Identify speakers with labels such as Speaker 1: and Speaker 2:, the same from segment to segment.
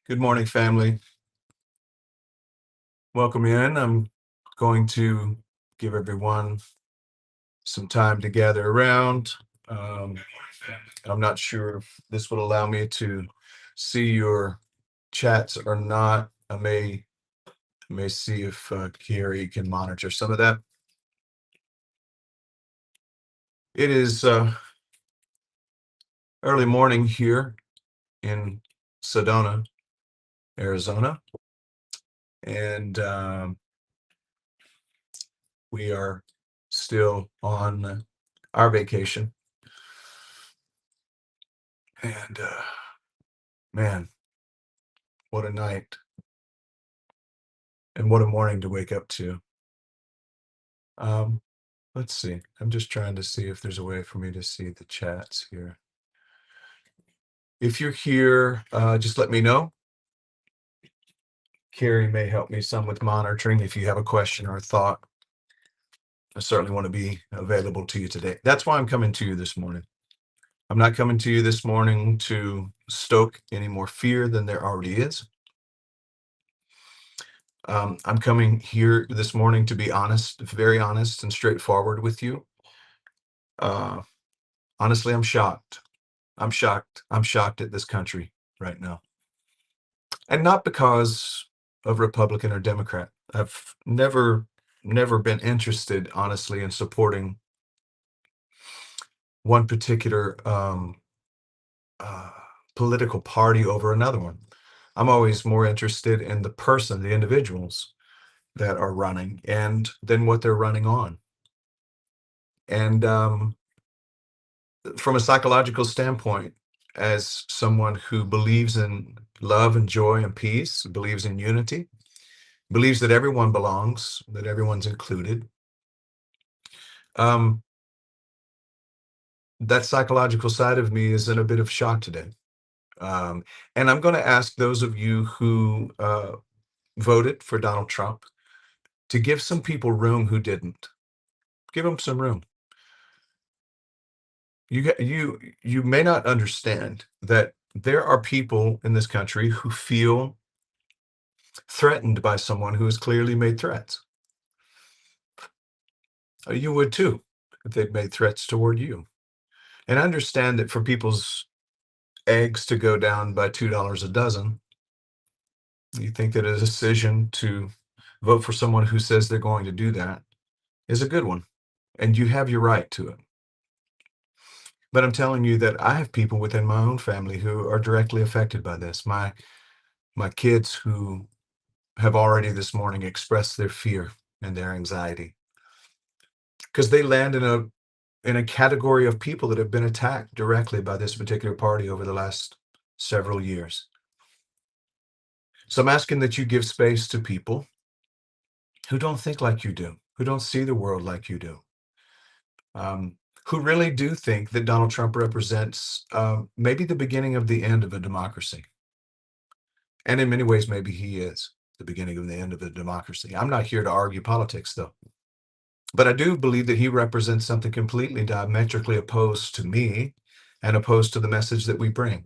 Speaker 1: Good morning, family. Welcome in. I'm going to give everyone some time to gather around. Um, I'm not sure if this would allow me to see your chats or not. I may see if Carrie can monitor some of that. It is early morning here in Sedona, Arizona, and we are still on our vacation. And man, what a night and what a morning to wake up to. Um, let's see. I'm just trying to see if there's a way for me to see the chats here. If you're here, just let me know. Carrie may help me some with monitoring if you have a question or a thought. I certainly want to be available to you today. That's why I'm coming to you this morning. I'm not coming to you this morning to stoke any more fear than there already is. I'm coming here this morning to be honest, very honest and straightforward with you. Uh, Honestly, I'm shocked. I'm shocked. I'm shocked at this country right now. And not because of Republican or Democrat. I've never been interested, honestly, in supporting one particular uh, political party over another one. I'm always more interested in the person, the individuals that are running, and then what they're running on. And from a psychological standpoint, as someone who believes in love and joy and peace, believes in unity, believes that everyone belongs, that everyone's included, um, that psychological side of me is in a bit of shock today. Um, and I'm going to ask those of you who voted for Donald Trump to give some people room who didn't. Give them some room. You may not understand that there are people in this country who feel threatened by someone who has clearly made threats. You would too if they'd made threats toward you. And I understand that for people's eggs to go down by $2 a dozen, you think that a decision to vote for someone who says they're going to do that is a good one, and you have your right to it. But I'm telling you that I have people within my own family who are directly affected by this. My kids who have already this morning expressed their fear and their anxiety because they land in a category of people that have been attacked directly by this particular party over the last several years. So I'm asking that you give space to people who don't think like you do, who don't see the world like you do, um, who really do think that Donald Trump represents maybe the beginning of the end of a democracy. And in many ways, maybe he is the beginning of the end of a democracy. I'm not here to argue politics, though. But I do believe that he represents something completely diametrically opposed to me and opposed to the message that we bring.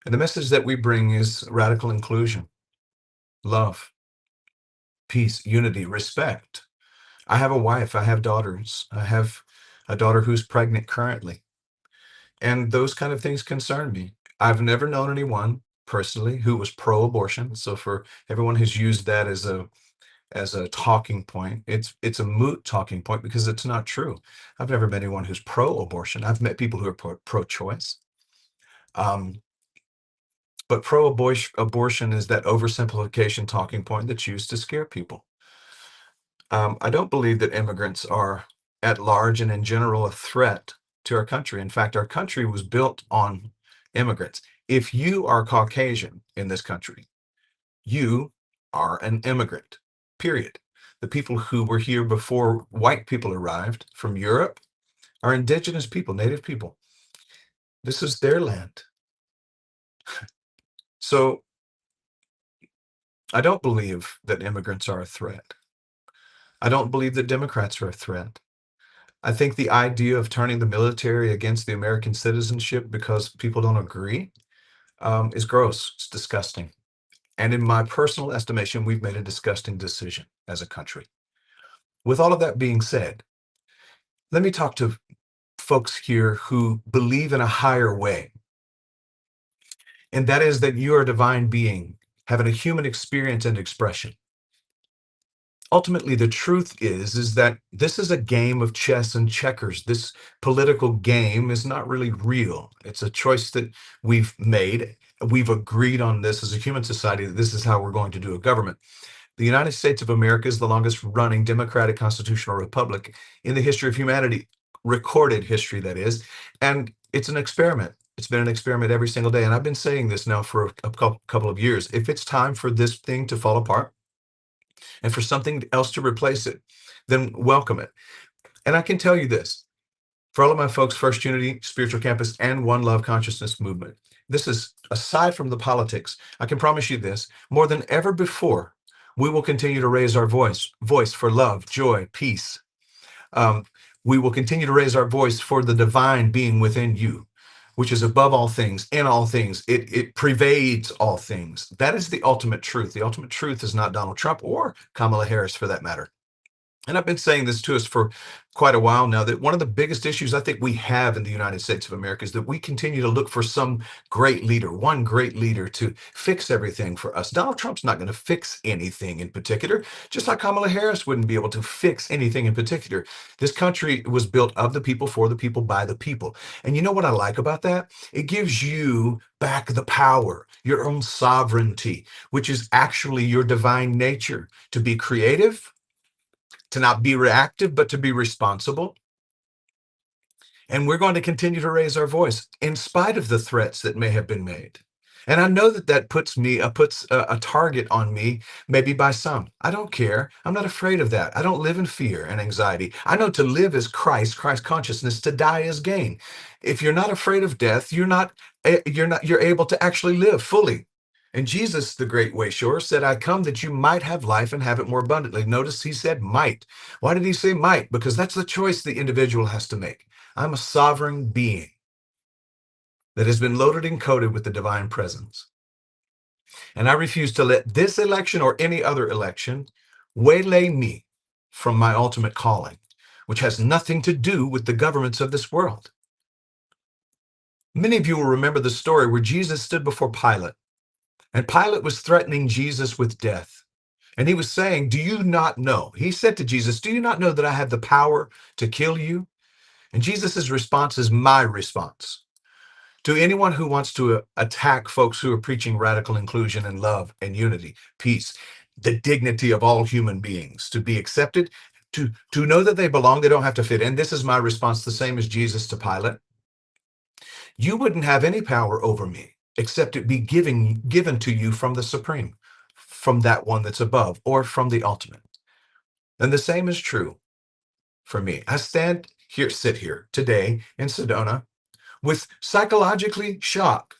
Speaker 1: And the message that we bring is radical inclusion, love, peace, unity, respect. I have a wife, I have daughters, I have a daughter who's pregnant currently. And those kind of things concern me. I've never known anyone personally who was pro-abortion. So for everyone who's used that as a talking point, it's a moot talking point because it's not true. I've never met anyone who's pro-abortion. I've met people who are pro-choice. Um, but pro-abortion is that oversimplification talking point that's used to scare people. I don't believe that immigrants are at large and in general a threat to our country. In fact, our country was built on immigrants. If you are Caucasian in this country, you are an immigrant, period. The people who were here before white people arrived from Europe are indigenous people, native people. This is their land. So I don't believe that immigrants are a threat. I don't believe that Democrats are a threat. I think the idea of turning the military against the American citizenship because people don't agree is gross. It's disgusting. And in my personal estimation, we've made a disgusting decision as a country. With all of that being said, let me talk to folks here who believe in a higher way. And that is that you are a divine being having a human experience and expression. Ultimately, the truth is that this is a game of chess and checkers. This political game is not really real. It's a choice that we've made. We've agreed on this as a human society that this is how we're going to do a government. The United States of America is the longest running democratic constitutional republic in the history of humanity, recorded history, that is. And it's an experiment. It's been an experiment every single day. And I've been saying this now for a couple of years. If it's time for this thing to fall apart and for something else to replace it, then welcome it. And I can tell you this for all of my folks, First Unity, Spiritual Campus, and One Love Consciousness Movement, this is aside from the politics. I can promise you this more than ever before, we will continue to raise our voice for love, joy, peace. Um, we will continue to raise our voice for the divine being within you, which is above all things, in all things. It pervades all things. That is the ultimate truth. The ultimate truth is not Donald Trump or Kamala Harris, for that matter. And I've been saying this to us for quite a while now, that one of the biggest issues I think we have in the United States of America is that we continue to look for some great leader, one great leader to fix everything for us. Donald Trump's not going to fix anything in particular, just like Kamala Harris wouldn't be able to fix anything in particular. This country was built of the people, for the people, by the people. And you know what I like about that? It gives you back the power, your own sovereignty, which is actually your divine nature, to be creative, to not be reactive, but to be responsible. And we're going to continue to raise our voice in spite of the threats that may have been made. And I know that that puts a target on me, maybe by some. I don't care. I'm not afraid of that. I don't live in fear and anxiety. I know to live is Christ consciousness, to die is gain. If you're not afraid of death, you're able to actually live fully. And Jesus, the great wayshower, said, I come that you might have life and have it more abundantly. Notice he said might. Why did he say might? Because that's the choice the individual has to make. I'm a sovereign being that has been loaded and coated with the divine presence. And I refuse to let this election or any other election waylay me from my ultimate calling, which has nothing to do with the governments of this world. Many of you will remember the story where Jesus stood before Pilate. And Pilate was threatening Jesus with death. And he was saying, do you not know? He said to Jesus, do you not know that I have the power to kill you? And Jesus' response is my response. To anyone who wants to attack folks who are preaching radical inclusion and love and unity, peace, the dignity of all human beings, to be accepted, to know that they belong, they don't have to fit in. This is my response, the same as Jesus to Pilate. You wouldn't have any power over me, except it be given to you from the supreme, from that one that's above, or from the ultimate. And the same is true for me. I sit here today in Sedona with psychologically shock.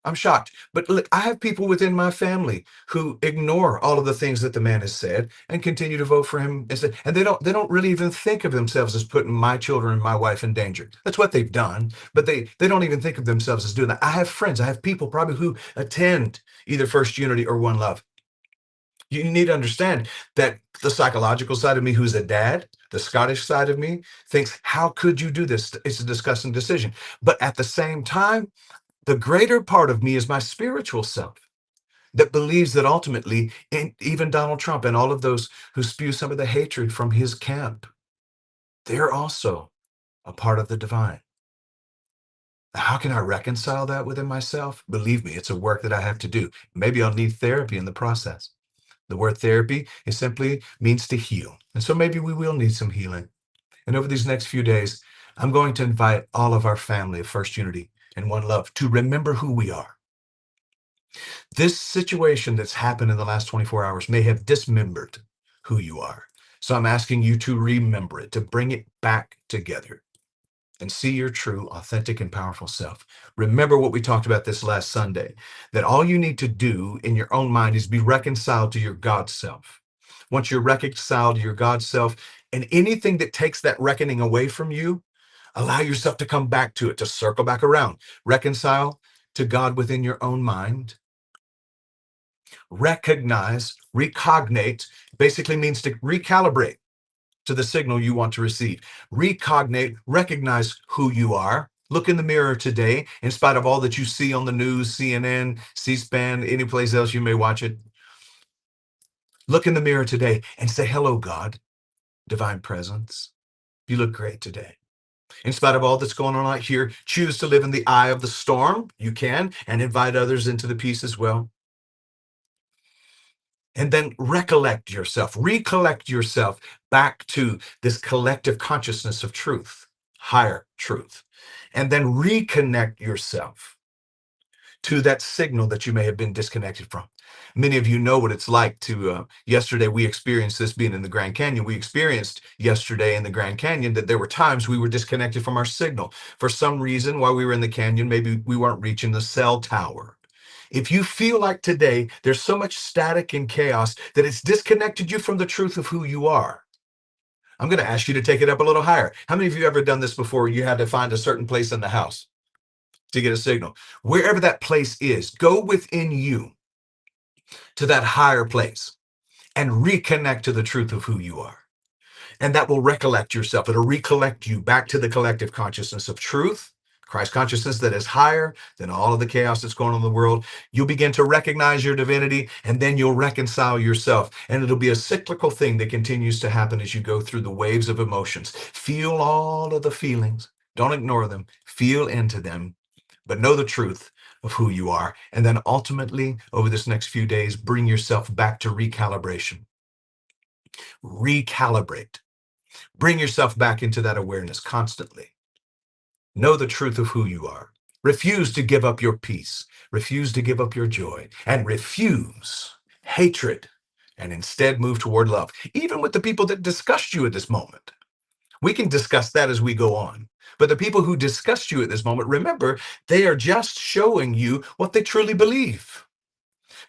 Speaker 1: I'm shocked. But look, I have people within my family who ignore all of the things that the man has said and continue to vote for him instead. And they don't really even think of themselves as putting my children and my wife in danger. That's what they've done, but they don't even think of themselves as doing that. I have friends, I have people probably who attend either First Unity or One Love. You need to understand that the psychological side of me, who's a dad, the Scottish side of me, thinks, how could you do this? It's a disgusting decision. But at the same time, the greater part of me is my spiritual self that believes that ultimately, even Donald Trump and all of those who spew some of the hatred from his camp, they're also a part of the divine. How can I reconcile that within myself? Believe me, it's a work that I have to do. Maybe I'll need therapy in the process. The word therapy is simply means to heal. And so maybe we will need some healing. And over these next few days, I'm going to invite all of our family of First Unity and One Love to remember who we are. This situation that's happened in the last 24 hours may have dismembered who you are. So I'm asking you to remember it, to bring it back together and see your true, authentic, and powerful self. Remember what we talked about this last Sunday, that all you need to do in your own mind is be reconciled to your God self. Once you're reconciled to your God self, and anything that takes that reckoning away from you, allow yourself to come back to it, to circle back around. Reconcile to God within your own mind. Recognize, recognate, basically means to recalibrate to the signal you want to receive. Recognate, recognize who you are. Look in the mirror today, in spite of all that you see on the news, CNN, C-SPAN, any place else you may watch it. Look in the mirror today and say, hello, God, divine presence. You look great today. In spite of all that's going on out here, choose to live in the eye of the storm. You can, and invite others into the peace as well. And then recollect yourself back to this collective consciousness of truth, higher truth. And then reconnect yourself to that signal that you may have been disconnected from. Many of you know what it's like to, yesterday we experienced this being in the Grand Canyon. We experienced yesterday in the Grand Canyon that there were times we were disconnected from our signal. For some reason, while we were in the canyon, maybe we weren't reaching the cell tower. If you feel like today there's so much static and chaos that it's disconnected you from the truth of who you are, I'm going to ask you to take it up a little higher. How many of you ever done this before? You had to find a certain place in the house to get a signal. Wherever that place is, go within you to that higher place and reconnect to the truth of who you are. And that will recollect yourself. It'll recollect you back to the collective consciousness of truth, Christ consciousness that is higher than all of the chaos that's going on in the world. You'll begin to recognize your divinity, and then you'll reconcile yourself. And it'll be a cyclical thing that continues to happen as you go through the waves of emotions. Feel all of the feelings. Don't ignore them. Feel into them, but know the truth of who you are. And then ultimately, over this next few days, bring yourself back to recalibration. Recalibrate. Bring yourself back into that awareness constantly. Know the truth of who you are. Refuse to give up your peace. Refuse to give up your joy. And refuse hatred. And instead move toward love, even with the people that disgust you at this moment. We can discuss that as we go on. But the people who disgust you at this moment, remember, they are just showing you what they truly believe.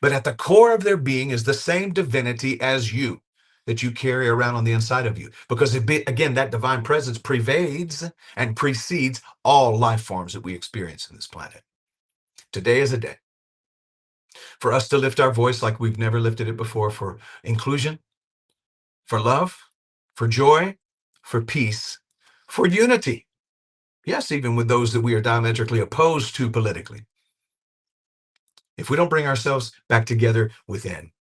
Speaker 1: But at the core of their being is the same divinity as you that you carry around on the inside of you. Because again, that divine presence pervades and precedes all life forms that we experience in this planet. Today is a day for us to lift our voice like we've never lifted it before, for inclusion, for love, for joy, for peace, for unity. Yes, even with those that we are diametrically opposed to politically. If we don't bring ourselves back together within,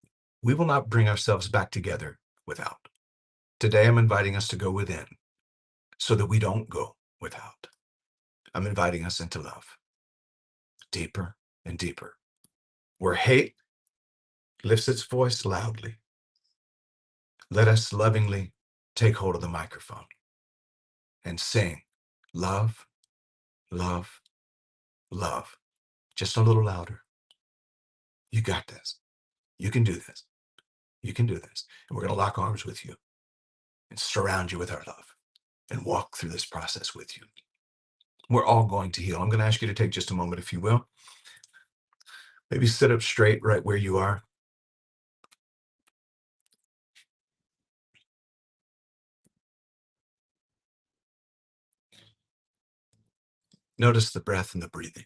Speaker 1: we will not bring ourselves back together without. Today, I'm inviting us to go within so that we don't go without. I'm inviting us into love, deeper and deeper, where hate lifts its voice loudly. Let us lovingly take hold of the microphone and sing love, love, love, just a little louder. You got this. You can do this. You can do this. And we're going to lock arms with you and surround you with our love and walk through this process with you. We're all going to heal. I'm going to ask you to take just a moment, if you will. Maybe sit up straight right where you are. Notice the breath and the breathing.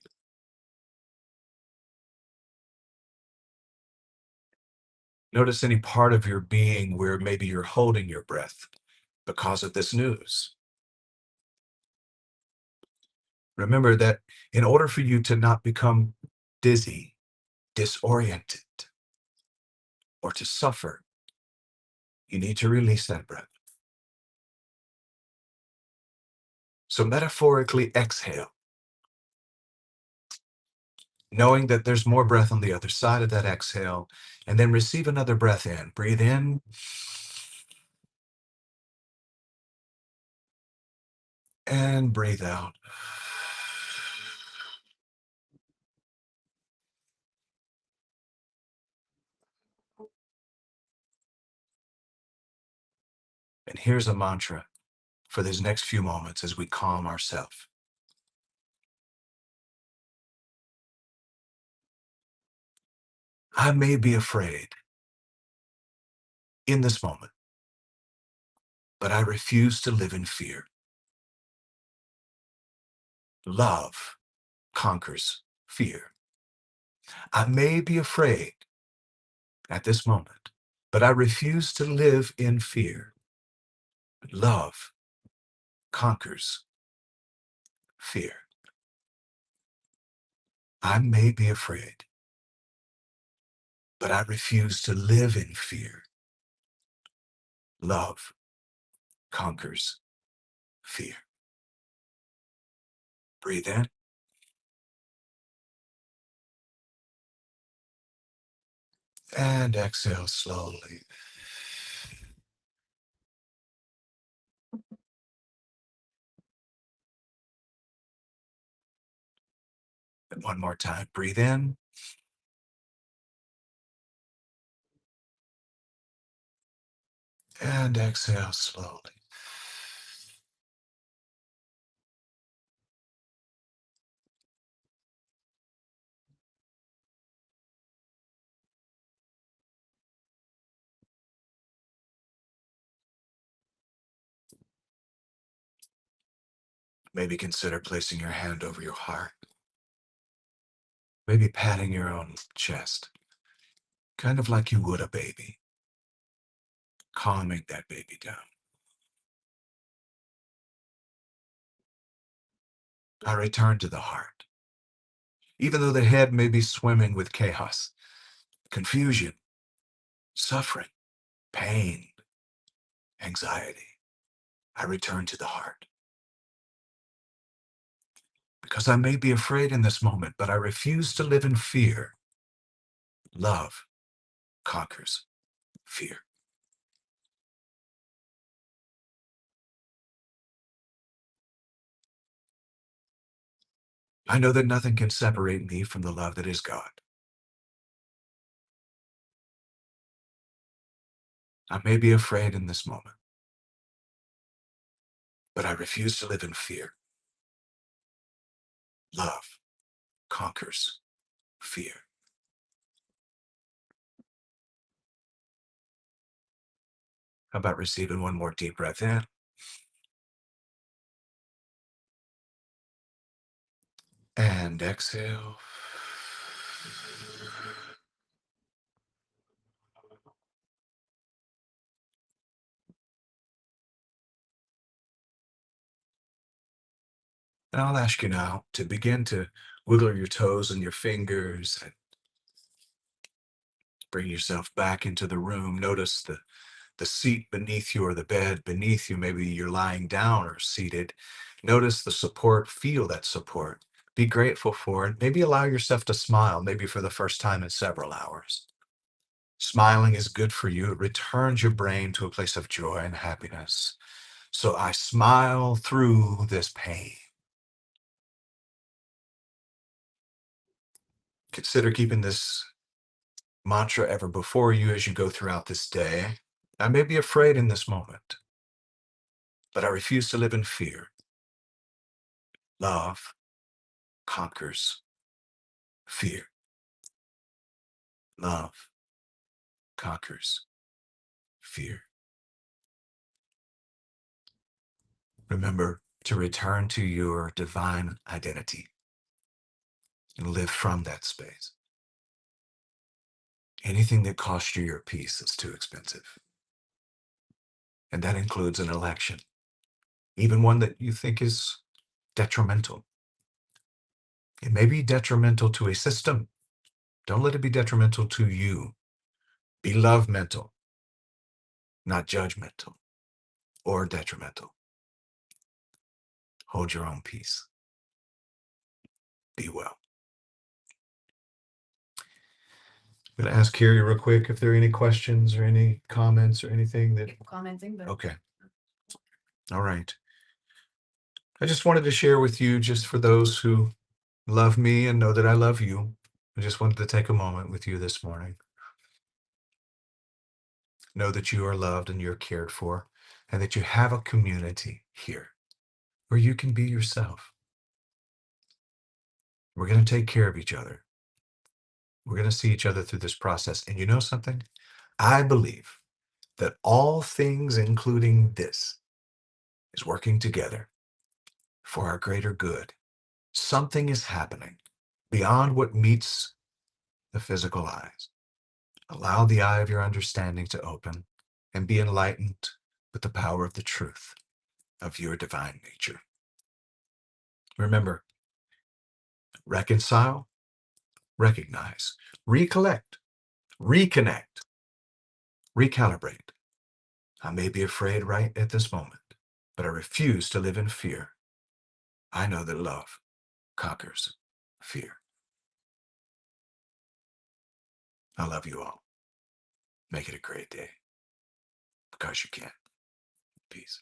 Speaker 1: Notice any part of your being where maybe you're holding your breath because of this news. Remember that in order for you to not become dizzy, disoriented, or to suffer, you need to release that breath. So metaphorically exhale, knowing that there's more breath on the other side of that exhale, and then receive another breath in. Breathe in. And breathe out. And here's a mantra for these next few moments as we calm ourselves. I may be afraid in this moment, but I refuse to live in fear. Love conquers fear. I may be afraid at this moment, but I refuse to live in fear. Love conquers fear. I may be afraid, but I refuse to live in fear. Love conquers fear. Breathe in and exhale slowly. And one more time. Breathe in and exhale slowly. Maybe consider placing your hand over your heart. Maybe patting your own chest, kind of like you would a baby, calming that baby down. I return to the heart, even though the head may be swimming with chaos, confusion, suffering, pain, anxiety. I return to the heart because I may be afraid in this moment, but I refuse to live in fear. Love conquers fear. I know that nothing can separate me from the love that is God. I may be afraid in this moment, but I refuse to live in fear. Love conquers fear. How about receiving one more deep breath in and exhale? And I'll ask you now to begin to wiggle your toes and your fingers and bring yourself back into the room. Notice the seat beneath you or the bed beneath you. Maybe you're lying down or seated. Notice the support, feel that support. Be grateful for it. Maybe allow yourself to smile, maybe for the first time in several hours. Smiling is good for you. It returns your brain to a place of joy and happiness. So I smile through this pain. Consider keeping this mantra ever before you as you go throughout this day. I may be afraid in this moment, but I refuse to live in fear. Love conquers fear. Love conquers fear. Remember to return to your divine identity and live from that space. Anything that costs you your peace is too expensive. And that includes an election, even one that you think is detrimental. It may be detrimental to a system. Don't let it be detrimental to you. Be love mental, not judgmental or detrimental. Hold your own peace. Be well. I'm going to ask Carrie real quick if there are any questions or any comments or anything that.
Speaker 2: Commenting, but
Speaker 1: Okay. All right. I just wanted to share with you, just for those who love me and know that I love you. I just wanted to take a moment with you this morning. Know that you are loved and you're cared for, and that you have a community here where you can be yourself. We're going to take care of each other. We're going to see each other through this process. And you know something? I believe that all things, including this, is working together for our greater good. Something is happening beyond what meets the physical eyes. Allow the eye of your understanding to open and be enlightened with the power of the truth of your divine nature. Remember, reconcile, recognize, recollect, reconnect, recalibrate. I may be afraid right at this moment, but I refuse to live in fear. I know that love conquers fear. I love you all. Make it a great day because you can. Peace.